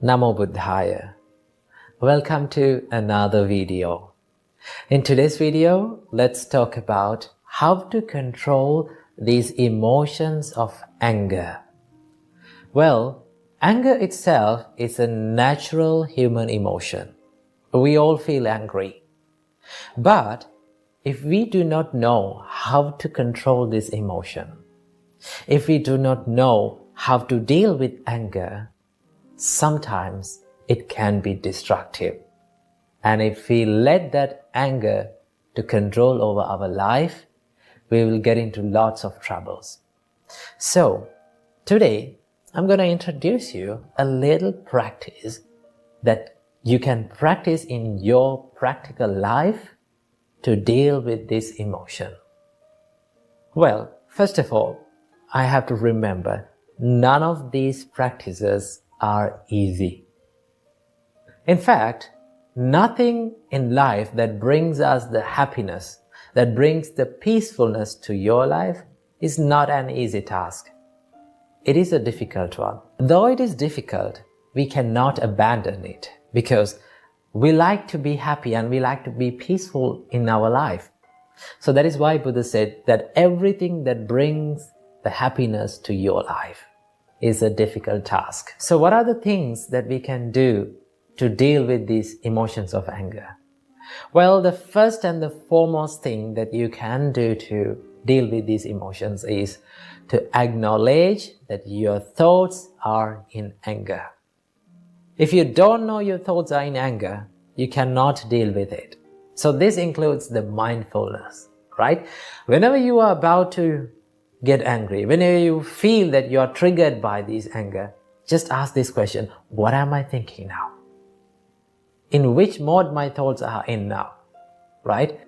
Namo Buddhaya. Welcome to another video. In today's video, let's talk about how to control these emotions of anger. Well, anger itself is a natural human emotion. We all feel angry. But if we do not know how to control this emotion, if we do not know how to deal with anger, sometimes it can be destructive. And if we let that anger to control over our life, we will get into lots of troubles. So, today, I'm going to introduce you a little practice that you can practice in your practical life to deal with this emotion. Well, first of all, I have to remember none of these practices are easy. In fact, nothing in life that brings us the happiness, that brings the peacefulness to your life is not an easy task. It is a difficult one. Though it is difficult, we cannot abandon it because we like to be happy and we like to be peaceful in our life. So that is why Buddha said that everything that brings the happiness to your life is a difficult task. So what are the things that we can do to deal with these emotions of anger? Well, the first and the foremost thing that you can do to deal with these emotions is to acknowledge that your thoughts are in anger. If you don't know your thoughts are in anger, you cannot deal with it. So this includes the mindfulness, right? Whenever you are about to get angry, whenever you feel that you are triggered by this anger, just ask this question: what am I thinking now? In which mode my thoughts are in now, right?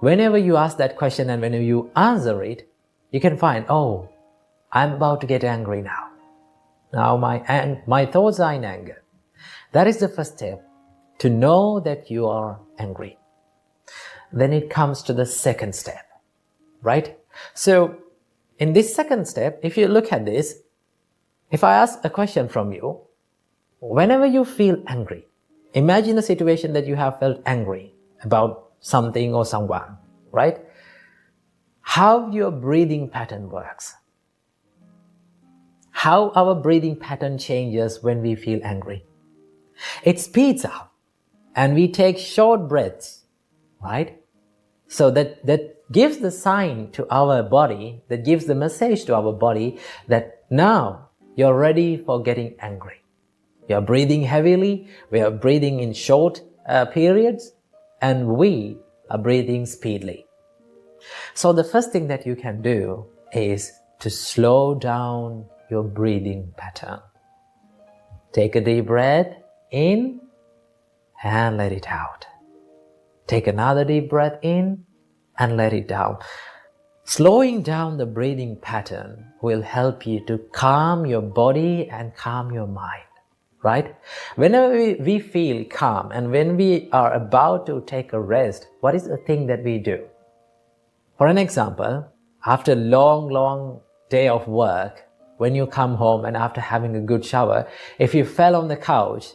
Whenever you ask that question and whenever you answer it, you can find, oh, I'm about to get angry now. Now my thoughts are in anger. That is the first step, to know that you are angry. Then it comes to the second step, right? So in this second step, if you look at this, if I ask a question from you, whenever you feel angry, imagine a situation that you have felt angry about something or someone, right? How your breathing pattern works. How our breathing pattern changes when we feel angry. It speeds up and we take short breaths, right? So that gives the sign to our body, that gives the message to our body that now you're ready for getting angry. You're breathing heavily, we are breathing in short periods, and we are breathing speedily. So the first thing that you can do is to slow down your breathing pattern. Take a deep breath in and let it out. Take another deep breath in and let it out. Slowing down the breathing pattern will help you to calm your body and calm your mind, right? Whenever we feel calm and when we are about to take a rest, what is the thing that we do? For an example, after a long day of work, when you come home and after having a good shower, if you fell on the couch,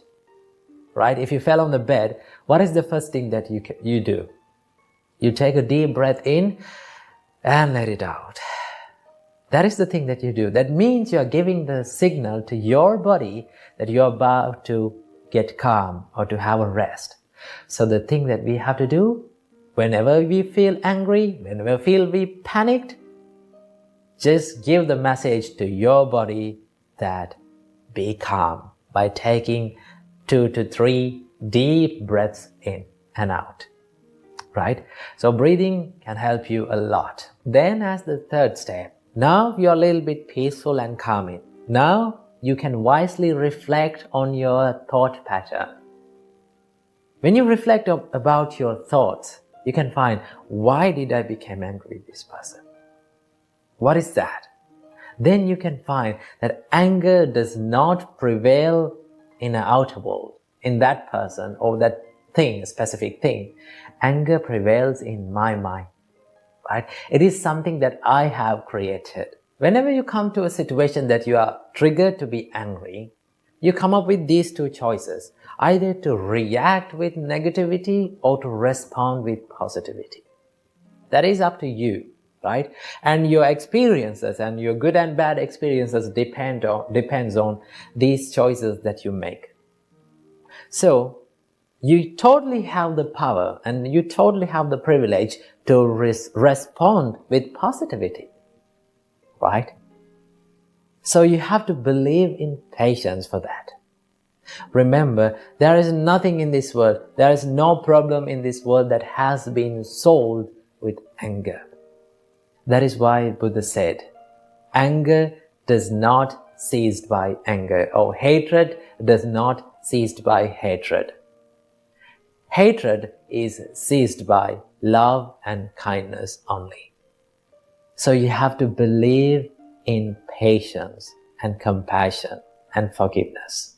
right? If you fell on the bed, what is the first thing that you do? You take a deep breath in and let it out. That is the thing that you do. That means you are giving the signal to your body that you are about to get calm or to have a rest. So the thing that we have to do, whenever we feel angry, whenever we feel we panicked, just give the message to your body that be calm by taking 2 to 3 deep breaths in and out, right? So breathing can help you a lot. Then as the third step, now you're a little bit peaceful and calming. Now you can wisely reflect on your thought pattern. When you reflect about your thoughts, you can find, why did I become angry with this person? What is that? Then you can find that anger does not prevail in the outer world, in that person or that thing, specific thing. Anger prevails in my mind, right? It is something that I have created. Whenever you come to a situation that you are triggered to be angry, You come up with these two choices, either to react with negativity or to respond with positivity. That is up to you, right? And your experiences and your good and bad experiences depends on these choices that you make. So you totally have the power and you totally have the privilege to respond with positivity, right? So you have to believe in patience for that. Remember, there is nothing in this world, there is no problem in this world that has been solved with anger. That is why Buddha said, anger does not cease by anger, or hatred does not cease by hatred. Hatred is ceased by love and kindness only. So you have to believe in patience and compassion and forgiveness.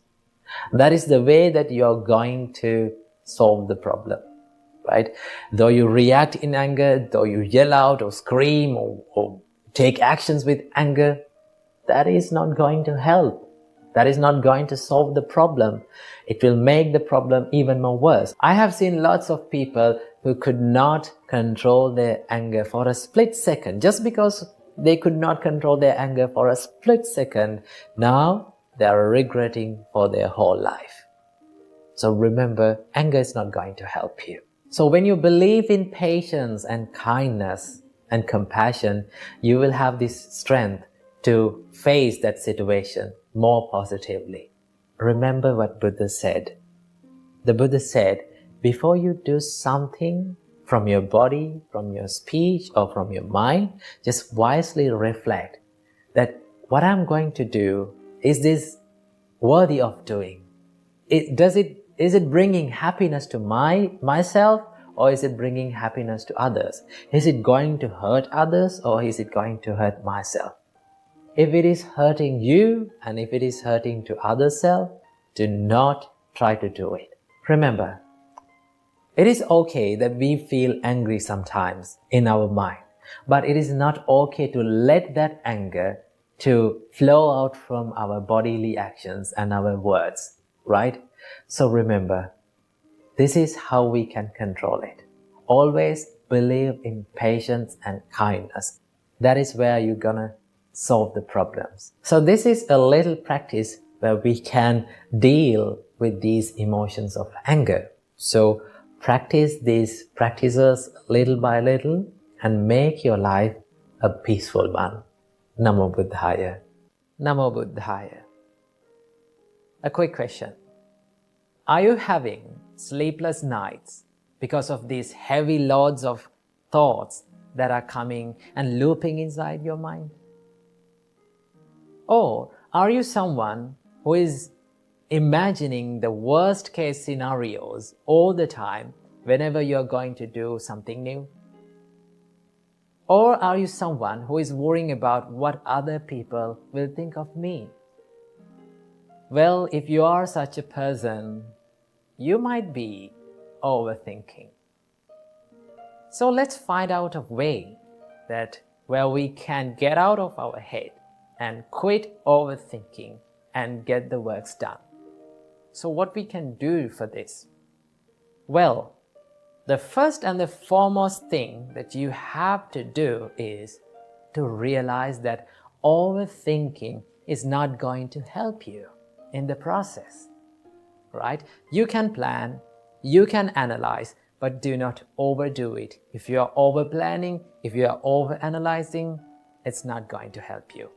That is the way that you're going to solve the problem, right? Though you react in anger, though you yell out or scream or take actions with anger, that is not going to help. That is not going to solve the problem. It will make the problem even more worse. I have seen lots of people who could not control their anger for a split second. Just because they could not control their anger for a split second, now they are regretting for their whole life. So remember, anger is not going to help you. So when you believe in patience and kindness and compassion, you will have this strength to face that situation more positively. Remember what Buddha said. The Buddha said, before you do something from your body, from your speech, or from your mind, just wisely reflect that what I'm going to do, is this worthy of doing? Is it bringing happiness to myself, or is it bringing happiness to others? Is it going to hurt others, or is it going to hurt myself? If it is hurting you and if it is hurting to other self, do not try to do it. Remember, it is okay that we feel angry sometimes in our mind, but it is not okay to let that anger to flow out from our bodily actions and our words, right? So remember, this is how we can control it. Always believe in patience and kindness. That is where you're gonna solve the problems. So this is a little practice where we can deal with these emotions of anger. So practice these practices little by little and make your life a peaceful one. Namo Buddhaya. Namo Buddhaya. A quick question. Are you having sleepless nights because of these heavy loads of thoughts that are coming and looping inside your mind? Or are you someone who is imagining the worst case scenarios all the time whenever you're going to do something new? Or are you someone who is worrying about what other people will think of me? Well, if you are such a person, you might be overthinking. So let's find out a way that where we can get out of our head and quit overthinking and get the works done. So what we can do for this? Well, the first and the foremost thing that you have to do is to realize that overthinking is not going to help you in the process, right? You can plan, you can analyze, but do not overdo it. If you are over-planning, if you are over-analyzing, it's not going to help you,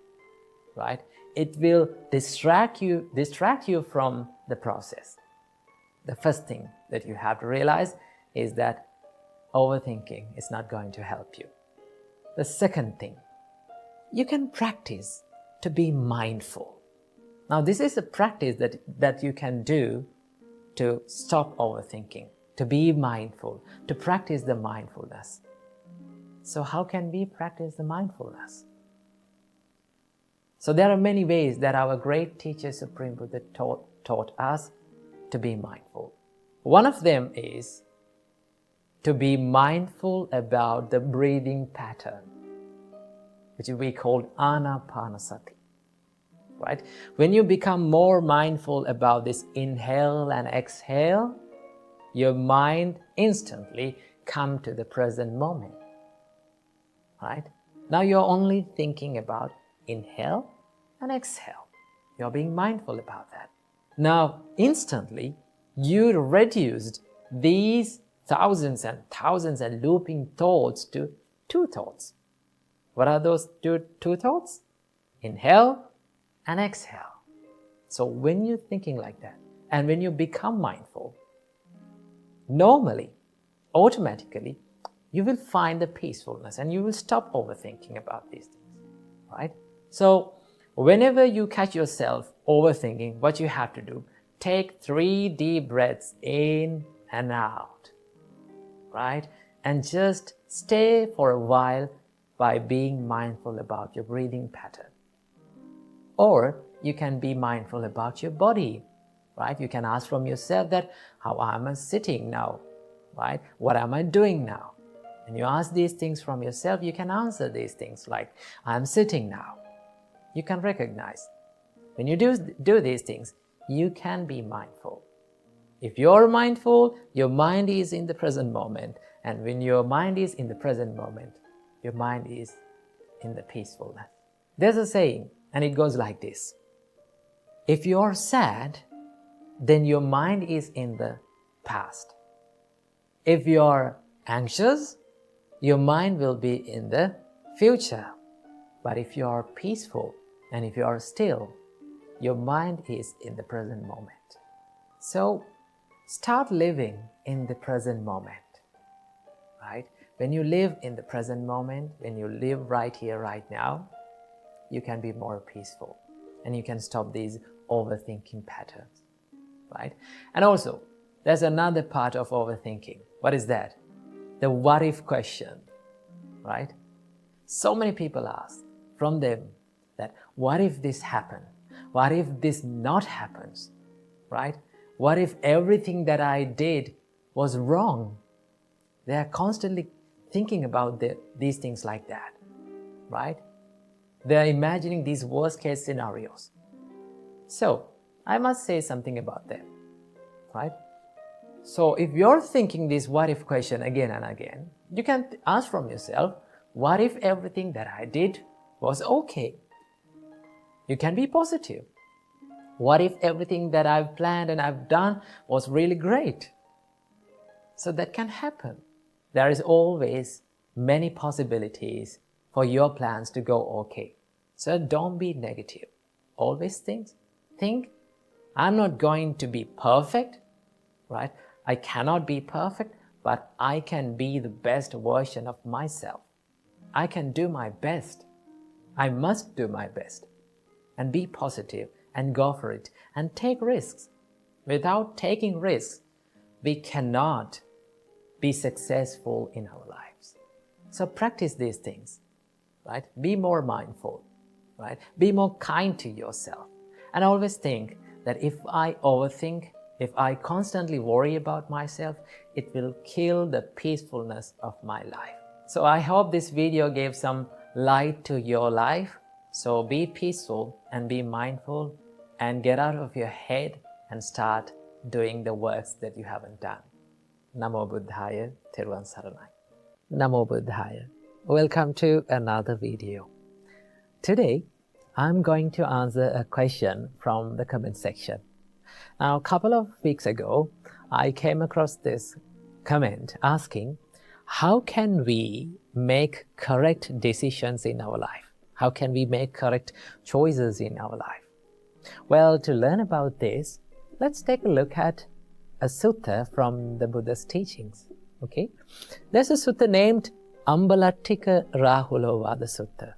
right? It will distract you from the process. The first thing that you have to realize is that overthinking is not going to help you. The second thing, you can practice to be mindful. Now, this is a practice that you can do to stop overthinking, to be mindful, to practice the mindfulness. So how can we practice the mindfulness? So there are many ways that our great teacher Supreme Buddha taught us to be mindful. One of them is to be mindful about the breathing pattern, which we call anapanasati. right? When you become more mindful about this inhale and exhale, your mind instantly comes to the present moment, right? Now you're only thinking about inhale and exhale. You're being mindful about that. Now, instantly, you reduced these thousands and thousands and looping thoughts to 2 thoughts. What are those two thoughts? Inhale and exhale. So when you're thinking like that, and when you become mindful, normally, automatically, you will find the peacefulness and you will stop overthinking about these things, right? So whenever you catch yourself overthinking, what you have to do, take 3 deep breaths in and out, right? And just stay for a while by being mindful about your breathing pattern. Or you can be mindful about your body, right? You can ask from yourself that, how am I sitting now, right? What am I doing now? And you ask these things from yourself, you can answer these things like, I'm sitting now. You can recognize. When you do these things, you can be mindful. If you're mindful, your mind is in the present moment. And when your mind is in the present moment, your mind is in the peacefulness. There's a saying, and it goes like this. If you're sad, then your mind is in the past. If you're anxious, your mind will be in the future. But if you are peaceful and if you are still, your mind is in the present moment. So start living in the present moment, right? When you live in the present moment, when you live right here, right now, you can be more peaceful and you can stop these overthinking patterns, right? And also, there's another part of overthinking. What is that? The what if question, right? So many people ask from them that, what if this happened? What if this not happens, right? What if everything that I did was wrong? They are constantly thinking about these things like that, right? They are imagining these worst case scenarios. So, I must say something about them, right? So, if you're thinking this what if question again and again, you can ask from yourself, what if everything that I did was okay? You can be positive. What if everything that I've planned and I've done was really great? So that can happen. There is always many possibilities for your plans to go okay. So don't be negative. Always think, I'm not going to be perfect, right? I cannot be perfect, but I can be the best version of myself. I can do my best. I must do my best. And be positive and go for it and take risks. Without taking risks, we cannot be successful in our lives. So practice these things, right? Be more mindful, right? Be more kind to yourself. And always think that if I overthink, if I constantly worry about myself, it will kill the peacefulness of my life. So I hope this video gave some light to your life. So be peaceful and be mindful and get out of your head and start doing the works that you haven't done. Namo Buddhaya, Theruvan Saranai. Namo Buddhaya. Welcome to another video. Today, I'm going to answer a question from the comment section. Now, a couple of weeks ago, I came across this comment asking, how can we make correct decisions in our life? How can we make correct choices in our life? Well, to learn about this, let's take a look at a sutta from the Buddha's teachings. Okay? There's a sutta named Ambalattika Rahulovada Sutta.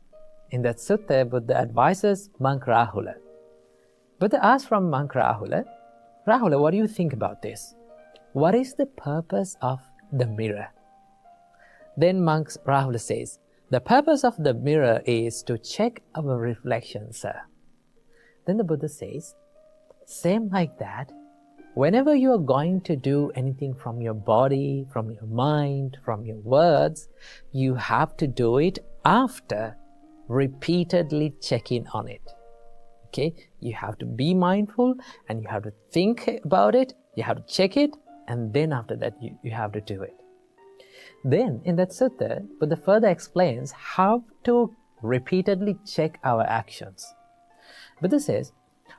In that sutta, Buddha advises monk Rahula. Buddha asks from monk Rahula, Rahula, what do you think about this? What is the purpose of the mirror? Then monk Rahula says, the purpose of the mirror is to check our reflection, sir. Then the Buddha says, same like that, whenever you are going to do anything from your body, from your mind, from your words, you have to do it after repeatedly checking on it. Okay, you have to be mindful and you have to think about it, you have to check it, and then after that you have to do it. Then in that sutta, Buddha further explains how to repeatedly check our actions. Buddha says,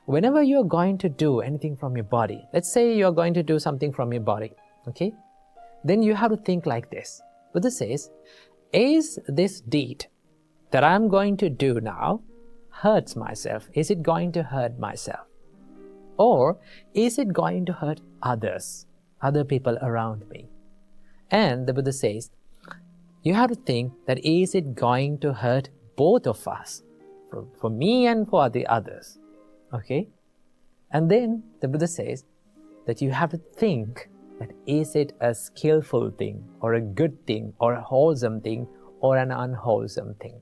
whenever you're going to do anything from your body, let's say you're going to do something from your body, okay? Then you have to think like this. Buddha says, is this deed that I'm going to do now hurts myself? Is it going to hurt myself? Or is it going to hurt others, other people around me? And the Buddha says, you have to think that is it going to hurt both of us, for me and for the others, okay? And then the Buddha says that you have to think that is it a skillful thing, or a good thing, or a wholesome thing, or an unwholesome thing?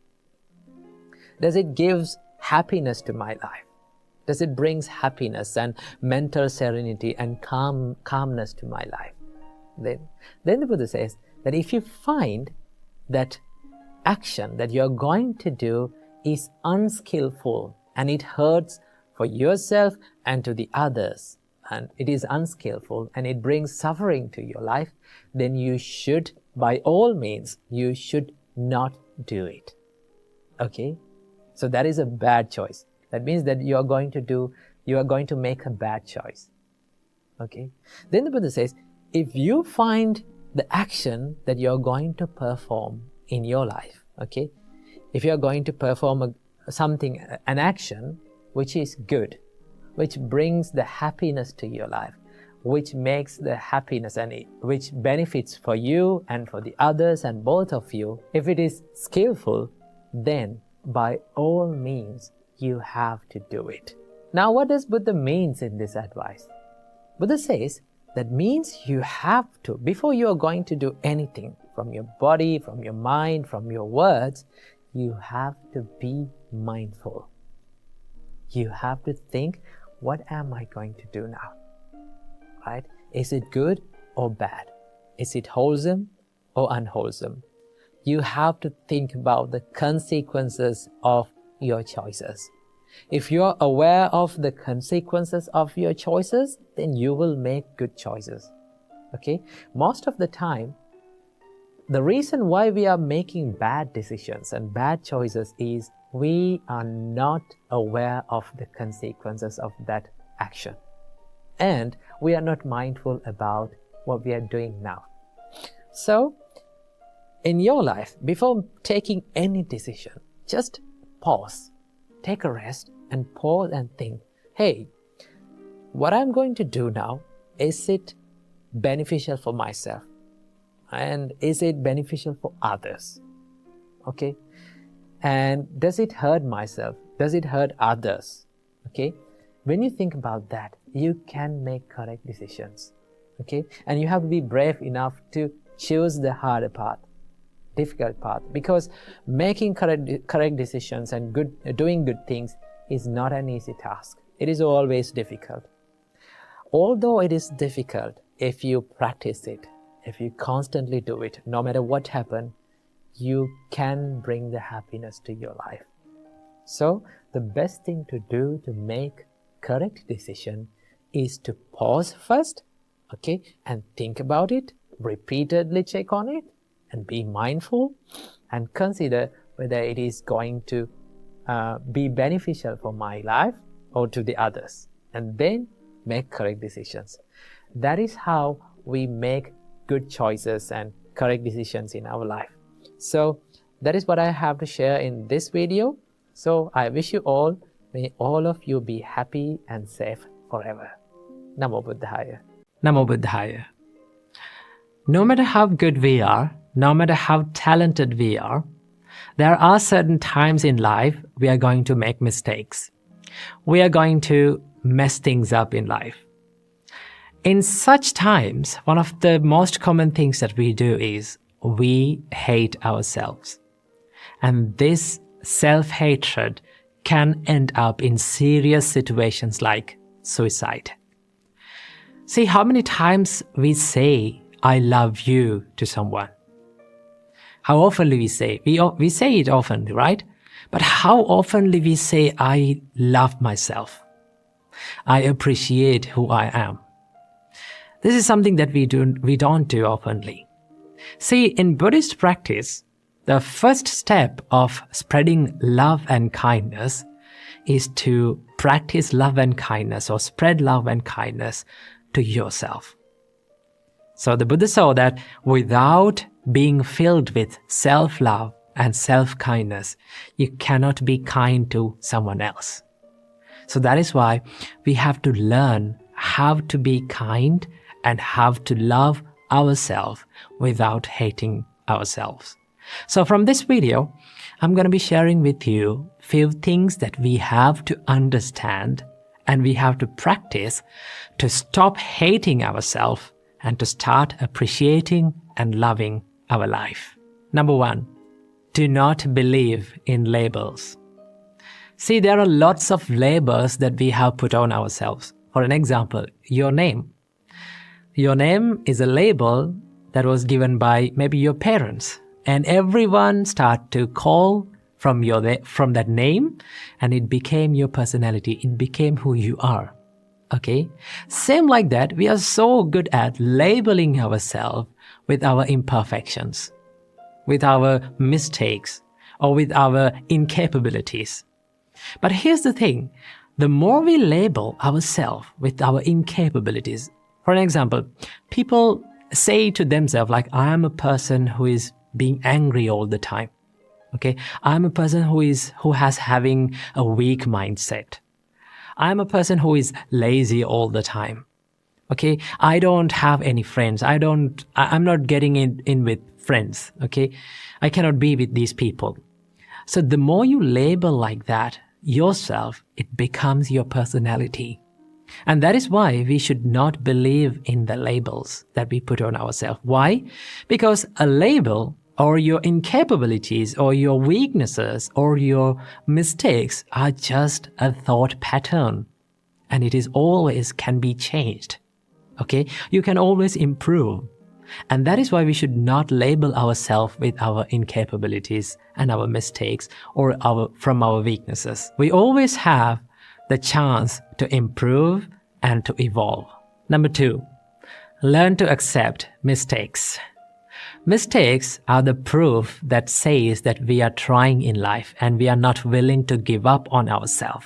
Does it give happiness to my life? Does it bring happiness and mental serenity and calmness to my life? Then the Buddha says that if you find that action that you're going to do is unskillful and it hurts for yourself and to the others, and it is unskillful and it brings suffering to your life, then you should, by all means, you should not do it. Okay? So that is a bad choice. That means that you are going to make a bad choice. Okay? Then the Buddha says, if you find the action that you're going to perform in your life, okay? If you're going to perform an action which is good, which brings the happiness to your life, which makes the happiness and which benefits for you and for the others and both of you, if it is skillful, then by all means you have to do it. Now what does Buddha means in this advice? Buddha says that means you have to, before you are going to do anything from your body, from your mind, from your words, you have to be mindful. You have to think, what am I going to do now? Right? Is it good or bad? Is it wholesome or unwholesome? You have to think about the consequences of your choices. If you are aware of the consequences of your choices, then you will make good choices. Okay? Most of the time, the reason why we are making bad decisions and bad choices is we are not aware of the consequences of that action. And we are not mindful about what we are doing now. So, in your life, before taking any decision, just pause, take a rest, and pause and think, hey, what I'm going to do now, is it beneficial for myself? And is it beneficial for others? Okay? And does it hurt myself? Does it hurt others? Okay? When you think about that, you can make correct decisions. Okay? And you have to be brave enough to choose the harder path, difficult path, because making correct decisions and doing good things is not an easy task. It is always difficult. Although it is difficult, if you practice it, if you constantly do it, no matter what happens, you can bring the happiness to your life. So the best thing to do to make correct decision is to pause first, okay, and think about it, repeatedly check on it, and be mindful, and consider whether it is going to be beneficial for my life or to the others, and then make correct decisions. That is how we make good choices and correct decisions in our life. So that is what I have to share in this video. So I wish you all, may all of you be happy and safe forever. Namo Buddhaya. Namo Buddhaya. No matter how good we are, no matter how talented we are, there are certain times in life we are going to make mistakes. We are going to mess things up in life. In such times, one of the most common things that we do is we hate ourselves. And this self-hatred can end up in serious situations like suicide. See how many times we say, I love you to someone. How often do we say? We say it often, right? But how often we say, I love myself. I appreciate who I am. This is something that we don't do openly. See, in Buddhist practice, the first step of spreading love and kindness is to practice love and kindness or spread love and kindness to yourself. So the Buddha saw that without being filled with self-love and self-kindness, you cannot be kind to someone else. So that is why we have to learn how to be kind and how to love ourselves without hating ourselves. So from this video, I'm going to be sharing with you few things that we have to understand and we have to practice to stop hating ourselves and to start appreciating and loving our life. Number 1, do not believe in labels. See, there are lots of labels that we have put on ourselves. For an example, your name. Your name is a label that was given by maybe your parents, and everyone start to call from that name, and it became your personality. It became who you are. Okay? Same like that, we are so good at labeling ourselves with our imperfections, with our mistakes, or with our incapabilities. But here's the thing, the more we label ourselves with our incapabilities, for an example, people say to themselves like, I am a person who is being angry all the time. Okay, I'm a person who has having a weak mindset. I'm a person who is lazy all the time. Okay, I don't have any friends. I'm not getting in with friends. Okay, I cannot be with these people. So the more you label like that yourself, it becomes your personality. And that is why we should not believe in the labels that we put on ourselves. Why? Because a label or your incapabilities or your weaknesses or your mistakes are just a thought pattern. And it is always can be changed. Okay? You can always improve. And that is why we should not label ourselves with our incapabilities and our mistakes or from our weaknesses. We always have the chance to improve and to evolve. Number 2, learn to accept mistakes. Mistakes are the proof that says that we are trying in life and we are not willing to give up on ourselves.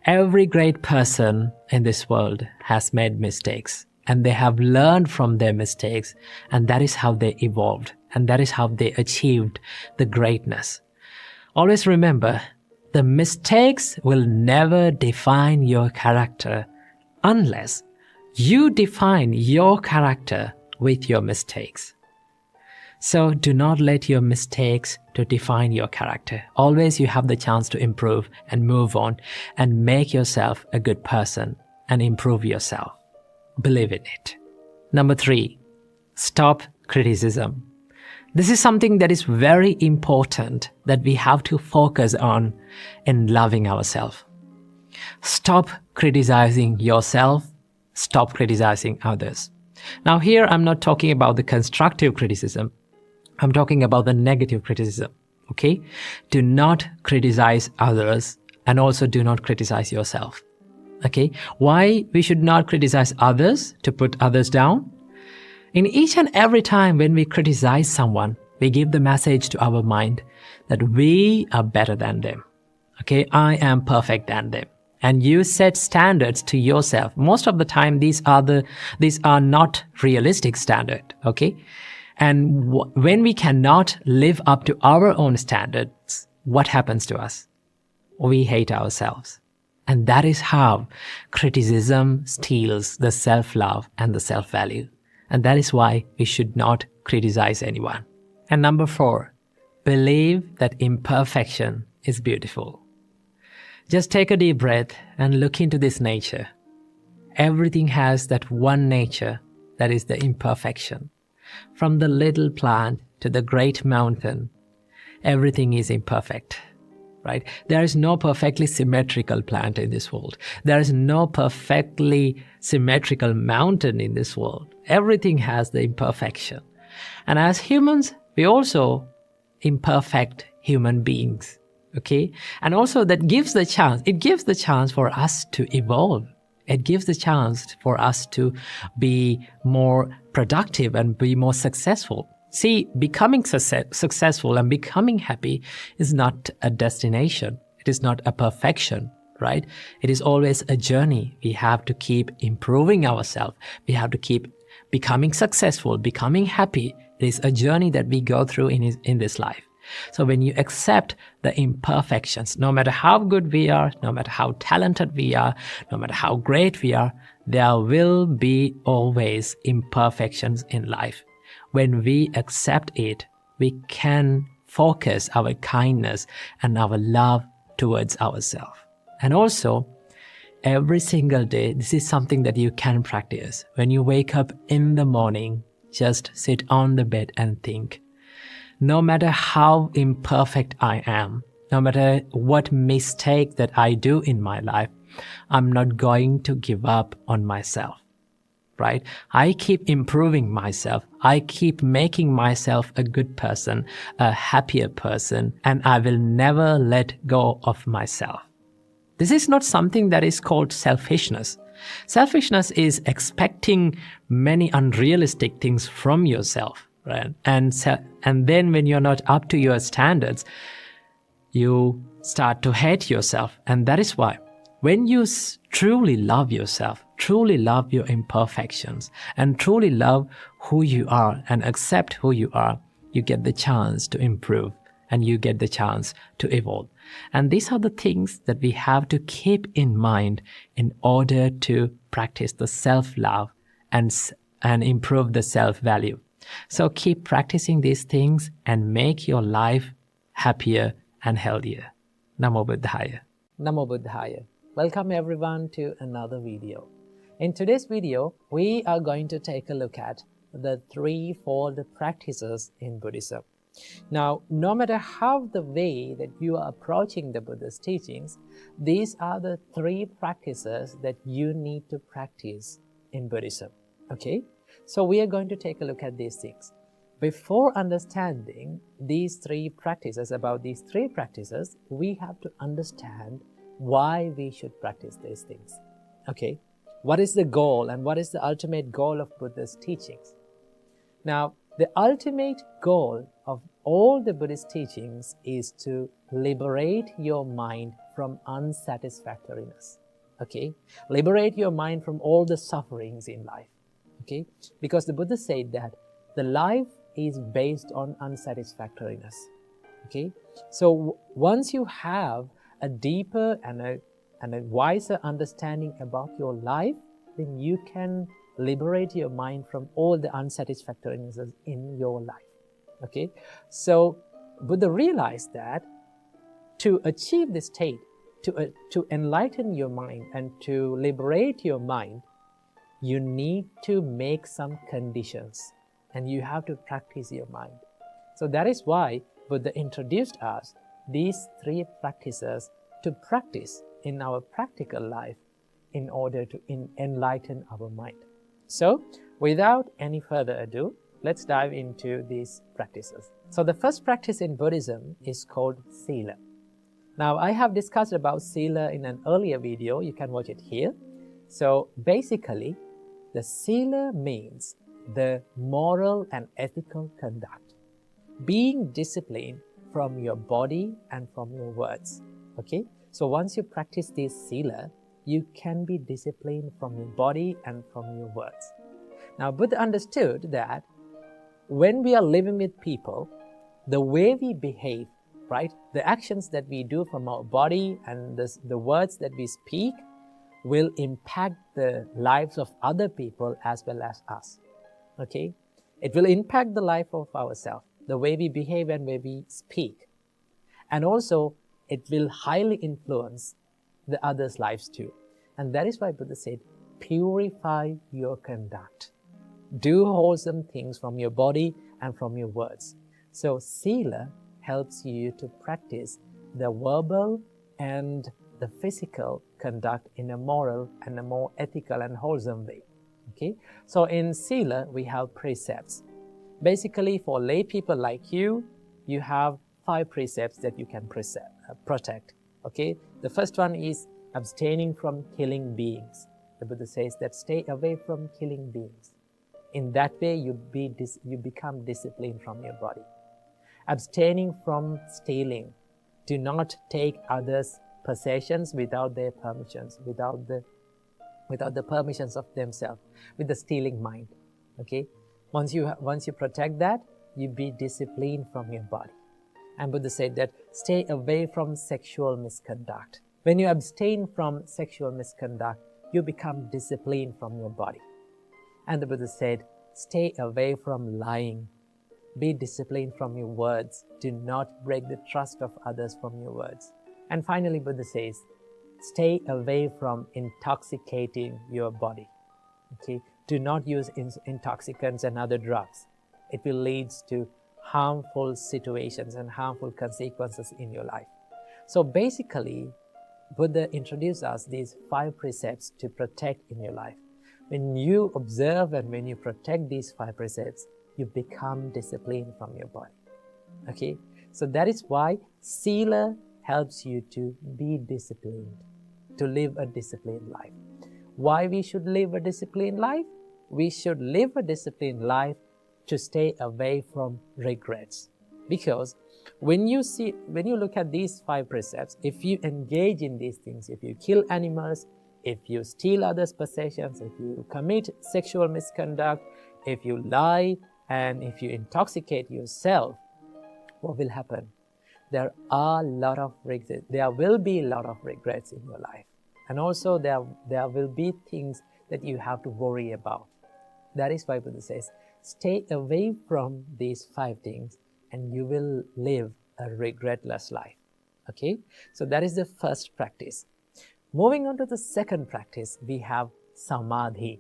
Every great person in this world has made mistakes and they have learned from their mistakes, and that is how they evolved and that is how they achieved the greatness. Always remember, the mistakes will never define your character unless you define your character with your mistakes. So do not let your mistakes to define your character. Always you have the chance to improve and move on and make yourself a good person and improve yourself. Believe in it. Number 3, stop criticism. This is something that is very important that we have to focus on in loving ourselves. Stop criticizing yourself. Stop criticizing others. Now here I'm not talking about the constructive criticism. I'm talking about the negative criticism. Okay? Do not criticize others and also do not criticize yourself. Okay? Why we should not criticize others to put others down? In each and every time when we criticize someone, we give the message to our mind that we are better than them. Okay, I am perfect than them. And you set standards to yourself. Most of the time, these are not realistic standards. Okay, and when we cannot live up to our own standards, what happens to us? We hate ourselves. And that is how criticism steals the self-love and the self-value. And that is why we should not criticize anyone. And number 4, believe that imperfection is beautiful. Just take a deep breath and look into this nature. Everything has that one nature that is the imperfection. From the little plant to the great mountain, everything is imperfect. Right? There is no perfectly symmetrical plant in this world. There is no perfectly symmetrical mountain in this world. Everything has the imperfection. And as humans, we also imperfect human beings. Okay? And also that gives the chance for us to evolve. It gives the chance for us to be more productive and be more successful. See, becoming successful and becoming happy is not a destination. It is not a perfection, right? It is always a journey. We have to keep improving ourselves. We have to keep becoming successful, becoming happy. It is a journey that we go through in this life. So when you accept the imperfections, no matter how good we are, no matter how talented we are, no matter how great we are, there will be always imperfections in life. When we accept it, we can focus our kindness and our love towards ourselves. And also, every single day, this is something that you can practice. When you wake up in the morning, just sit on the bed and think, no matter how imperfect I am, no matter what mistake that I do in my life, I'm not going to give up on myself, right? I keep improving myself. I keep making myself a good person, a happier person, and I will never let go of myself. This is not something that is called selfishness. Selfishness is expecting many unrealistic things from yourself, right? And then when you're not up to your standards, you start to hate yourself. And that is why when you truly love yourself, truly love your imperfections, and truly love who you are and accept who you are, you get the chance to improve and you get the chance to evolve. And these are the things that we have to keep in mind in order to practice the self-love and improve the self-value. So keep practicing these things and make your life happier and healthier. Namo Buddhaya. Namo Buddhaya. Welcome everyone to another video. In today's video, we are going to take a look at the threefold practices in Buddhism. Now, no matter how the way that you are approaching the Buddha's teachings, these are the three practices that you need to practice in Buddhism. Okay? So we are going to take a look at these things. Before understanding these three practices, we have to understand why we should practice these things. Okay? What is the goal and what is the ultimate goal of Buddha's teachings? Now, the ultimate goal of all the Buddhist teachings is to liberate your mind from unsatisfactoriness. Okay? Liberate your mind from all the sufferings in life. Okay? Because the Buddha said that the life is based on unsatisfactoriness. Okay? So once you have a deeper and a wiser understanding about your life, then you can liberate your mind from all the unsatisfactorinesses in your life. Okay? So Buddha realized that to achieve this state, to enlighten your mind and to liberate your mind, you need to make some conditions and you have to practice your mind. So that is why Buddha introduced us these three practices to practice in our practical life in order to enlighten our mind. So, without any further ado, let's dive into these practices. So the first practice in Buddhism is called Sila. Now, I have discussed about Sila in an earlier video. You can watch it here. So basically, the Sila means the moral and ethical conduct. Being disciplined from your body and from your words. Okay? So once you practice this Sila, you can be disciplined from your body and from your words. Now, Buddha understood that when we are living with people, the way we behave, right, the actions that we do from our body and the words that we speak will impact the lives of other people as well as us. Okay? It will impact the life of ourselves, the way we behave and way we speak. And also, it will highly influence the others' lives too. And that is why Buddha said, purify your conduct. Do wholesome things from your body and from your words. So Sila helps you to practice the verbal and the physical conduct in a moral and a more ethical and wholesome way. Okay? So in Sila, we have precepts. Basically, for lay people like you, you have 5 precepts that you can protect. Okay, the first one is abstaining from killing beings. The Buddha says that stay away from killing beings. In that way, you become disciplined from your body. Abstaining from stealing. Do not take others' possessions without their permissions, without the permissions of themselves, with the stealing mind. Okay, once you protect that, you be disciplined from your body. And Buddha said that stay away from sexual misconduct. When you abstain from sexual misconduct, you become disciplined from your body. And the Buddha said, stay away from lying. Be disciplined from your words. Do not break the trust of others from your words. And finally, Buddha says, stay away from intoxicating your body. Okay? Do not use intoxicants and other drugs. It will lead to harmful situations and harmful consequences in your life. So basically, Buddha introduced us these 5 precepts to protect in your life. When you observe and when you protect these 5 precepts, you become disciplined from your body. Okay? So that is why Sila helps you to be disciplined, to live a disciplined life. Why we should live a disciplined life? We should live a disciplined life to stay away from regrets. Because when you look at these 5 precepts, if you engage in these things, if you kill animals, if you steal others' possessions, if you commit sexual misconduct, if you lie, and if you intoxicate yourself, what will happen? There will be a lot of regrets in your life. And also there will be things that you have to worry about. That is why Buddha says, stay away from these 5 things and you will live a regretless life. Okay? So that is the first practice. Moving on to the second practice, we have samadhi.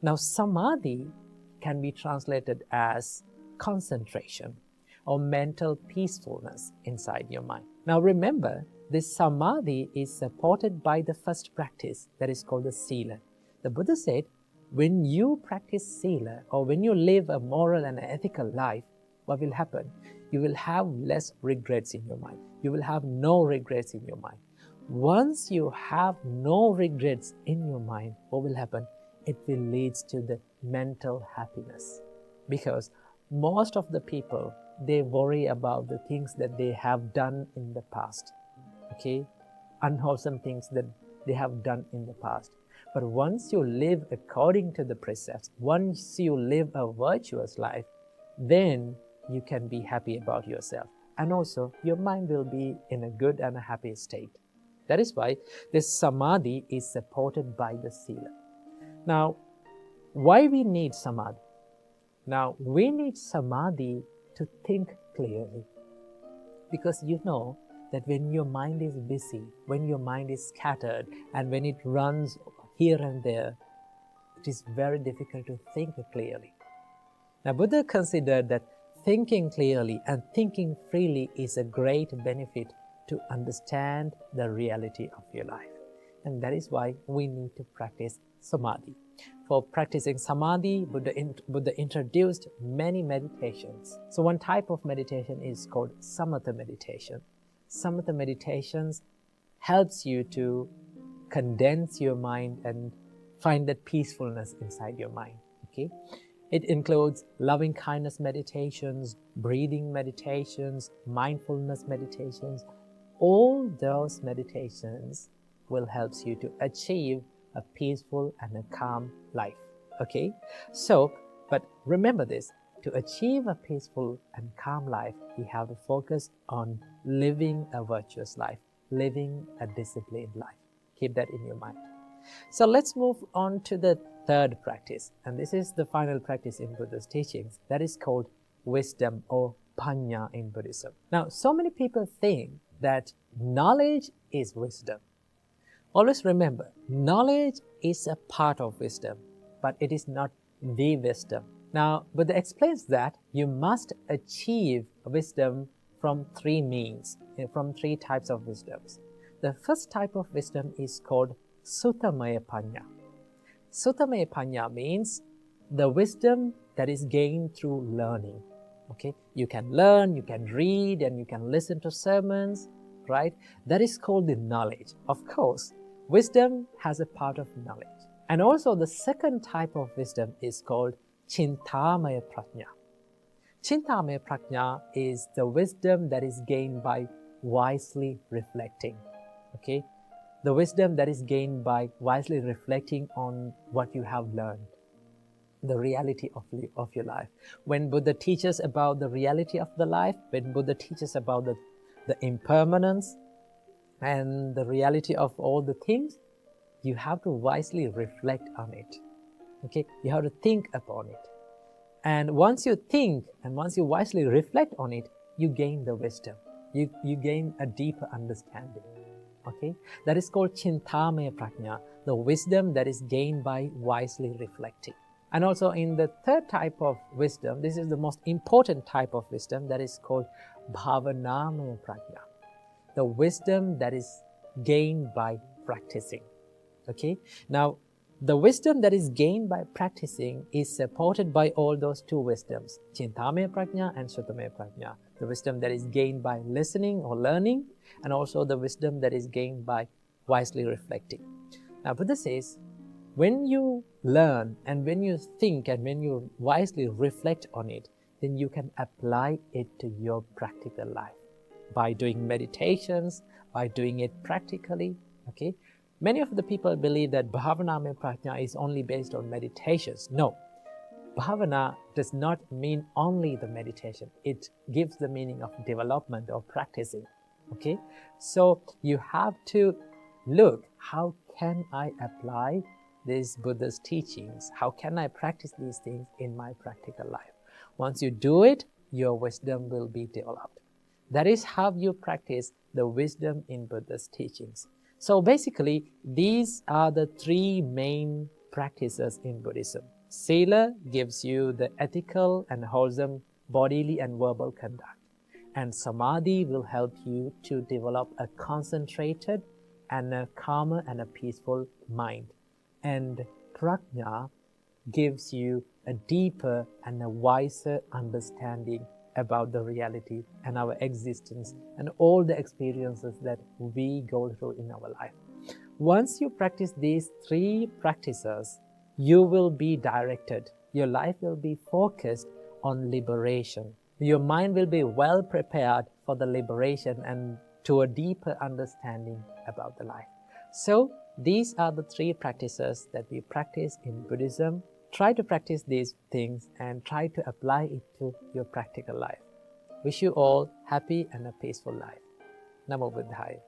Now, samadhi can be translated as concentration or mental peacefulness inside your mind. Now, remember, this samadhi is supported by the first practice that is called the sila. The Buddha said, when you practice sila or when you live a moral and ethical life, what will happen? You will have less regrets in your mind. You will have no regrets in your mind. Once you have no regrets in your mind, what will happen? It will lead to the mental happiness. Because most of the people, they worry about the things that they have done in the past. Okay? Unwholesome things that they have done in the past. But once you live according to the precepts, once you live a virtuous life, then you can be happy about yourself. And also, your mind will be in a good and a happy state. That is why this samadhi is supported by the sila. Now, why we need samadhi? Now, we need samadhi to think clearly. Because you know that when your mind is busy, when your mind is scattered, and when it runs here and there, it is very difficult to think clearly. Now, Buddha considered that thinking clearly and thinking freely is a great benefit to understand the reality of your life. And that is why we need to practice samadhi. For practicing samadhi, Buddha introduced many meditations. So one type of meditation is called samatha meditation. Samatha meditations helps you to condense your mind and find that peacefulness inside your mind. Okay? It includes loving kindness meditations, breathing meditations, mindfulness meditations. All those meditations will help you to achieve a peaceful and a calm life. Okay? So, but remember this, to achieve a peaceful and calm life, we have to focus on living a virtuous life, living a disciplined life. Keep that in your mind. So let's move on to the third practice. And this is the final practice in Buddha's teachings. That is called wisdom or panya in Buddhism. Now, so many people think that knowledge is wisdom. Always remember, knowledge is a part of wisdom, but it is not the wisdom. Now, Buddha explains that you must achieve wisdom from 3 means, from 3 types of wisdoms. The first type of wisdom is called Suttamaya Panya. Suttamaya Panya means the wisdom that is gained through learning. Okay? You can learn, you can read, and you can listen to sermons, right? That is called the knowledge. Of course, wisdom has a part of knowledge. And also the second type of wisdom is called Chintamaya Prajna. Chintamaya Prajna is the wisdom that is gained by wisely reflecting. Okay? The wisdom that is gained by wisely reflecting on what you have learned, the reality of your life. When Buddha teaches about the reality of the life, when Buddha teaches about the impermanence and the reality of all the things, you have to wisely reflect on it. Okay? You have to think upon it. And once you think and once you wisely reflect on it, you gain the wisdom. You gain a deeper understanding. Okay? That is called Chintamaya Prajna, the wisdom that is gained by wisely reflecting. And also in the third type of wisdom, this is the most important type of wisdom, that is called Bhavanamaya Prajna, the wisdom that is gained by practicing. Okay? Now, the wisdom that is gained by practicing is supported by all those two wisdoms, Chintamaya Prajna and Shuddhamaya Prajna. The wisdom that is gained by listening or learning, and also the wisdom that is gained by wisely reflecting. Now, Buddha says, when you learn and when you think and when you wisely reflect on it, then you can apply it to your practical life by doing meditations, by doing it practically. Okay? Many of the people believe that Bhavanamaya Prajna is only based on meditations. No. Bhavana does not mean only the meditation. It gives the meaning of development or practicing. Okay? So you have to look, how can I apply these Buddha's teachings? How can I practice these things in my practical life? Once you do it, your wisdom will be developed. That is how you practice the wisdom in Buddha's teachings. So basically, these are the three main practices in Buddhism. Sila gives you the ethical and wholesome bodily and verbal conduct. And Samadhi will help you to develop a concentrated and a calmer and a peaceful mind. And Prajna gives you a deeper and a wiser understanding about the reality and our existence and all the experiences that we go through in our life. Once you practice these three practices, you will be directed. Your life will be focused on liberation. Your mind will be well prepared for the liberation and to a deeper understanding about the life. So, these are the three practices that we practice in Buddhism. Try to practice these things and try to apply it to your practical life. Wish you all happy and a peaceful life. Namo Buddhaya.